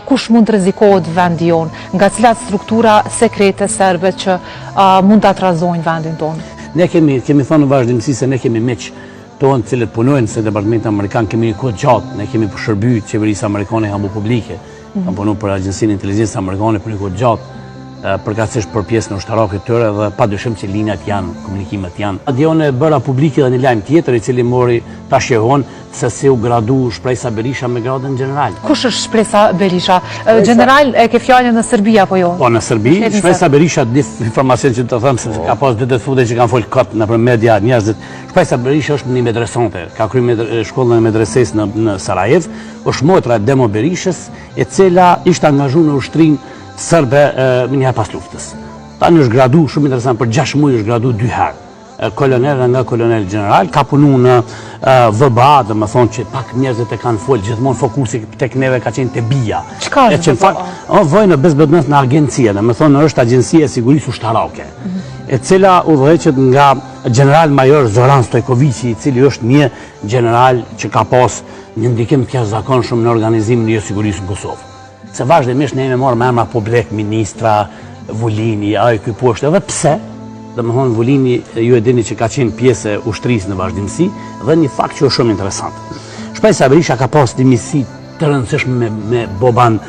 kush mund të rrezikohet vendi jonë, nga cilat struktura sekrete serbe që mund të atrazojnë vendin tonë? Ne kemi thonë në vazhdimësi se ne kemi miq tonë cilët punojnë se Departamenti Amerikan, kemi një kohë gjatë, ne kemi shërby qeverisë amerikane hambu publike, kam punu për Agjencinë e Inteligjencës amerikane për një kohë gjatë, përkatësisht për pjesën ushtarake të tyre dhe pa dyshim që linjat janë, komunikimet janë. Adione bëra publike dhe një lajm tjetër i cili mori ta shqehon se si u gradu Shpresa Berisha me gradën general. Kush është Shpresa Berisha? General e ke fjalën në Serbi apo jo? Po, në Serbi, Shpresa Berisha, di informacion që të thëmë se ka pas dhe të fude që kanë folë këtë në për media njerëzit. Shpresa Berisha është një medresante, ka kry shkollën e medreses në Sarajev, është motra Demo Berishës, e cila ishte angazhu në ushtrinë sërbe njëherë pas luftës. Ta në është gradu, shumë interesant, për 6 muaj është gradu 2 herë. Kolonel dhe nga kolonel general, ka punu në VBA, dhe më thonë që pak njerëzit e kanë folë, gjithmonë fokusi tek neve ka qenë të bija. Qka është VBA? Vojnë në bezbëdnës në agencija, dhe më thonë është Agjencia e Sigurisë Ushtarake, e cila udhëheqet nga general major Zoran Stojkovici, i cili është një general që ka pas një ndikim të jashtëzakonshëm në organizimin e sigurisë në Kosovë. Se vazhdimisht ne jemi marrë me emra publik, ministra, Vulini, ai ky poshtë, edhe pse, dhe më thonë Vulini, ju e dini që ka qenë pjesë e ushtrisë në vazhdimësi, dhe një fakt që është shumë interesant. Shpresa Berisha ka pas një misi të rëndësishme me Boban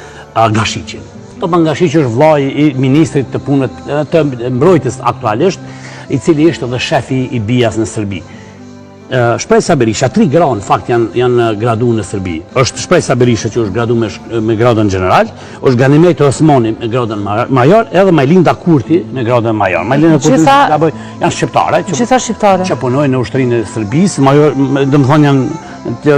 Gashiqin. Boban Gashiqi është vllai i ministrit të punët të mbrojtjes aktualisht, i cili ishte edhe shefi i BIA-s në Serbi. Shpresa Berisha, 3 gra në fakt janë gradu në Serbi. Është Shpresa Berisha që është gradu me gradën general, është Ganimeti Osmani me gradën major, edhe Majlinda Kurti me gradën major. Majlinda Kurti janë shqiptare, që punojnë në ushtrinë e Serbisë, dhe më thonë janë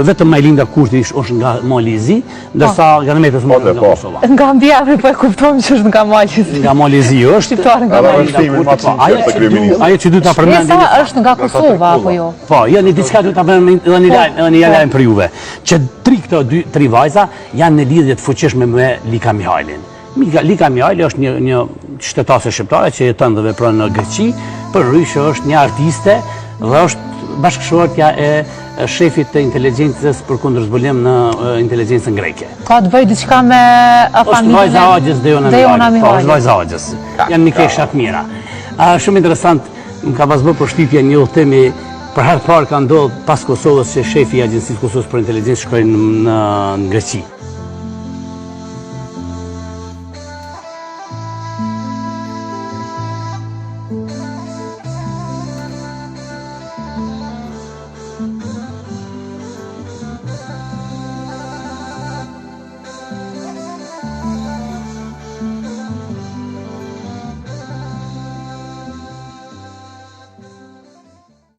vetëm Majlinda Kurti është nga Malizi, ndërsa Ganimeti Osmani nga Kosova. Nga mbjarri po e kuptojmë që është nga Malizi. Nga Malizi është. Shqiptare nga Malizi. Ajo që du ta përmendim. Shpresa është nga Kosova apo jo? Po, një diçka du ta përmendim edhe një lajm për juve. Që këto 3 vajza janë në lidhje të fuqishme me Lika Mihajlin. Lika Mihajli është një shtetase shqiptare që jeton dhe vepron në Greqi, përrysh është një artiste dhe është bashkëshortja e shefit të inteligjencës për kundër zbulim në inteligjencën greke. Ka të bëjë diçka me familjen? Është vajza Agjës Dejona Mihajli. Po, është vajza Agjës. Janë një kesha të mira. Shumë interesant, më ka pas bërë përshtypje një udhëtimi. Për herë parë ka ndodhur pas Kosovës që shefi i Agjencisë Kosovës për Inteligjencë shkoi në Greqi.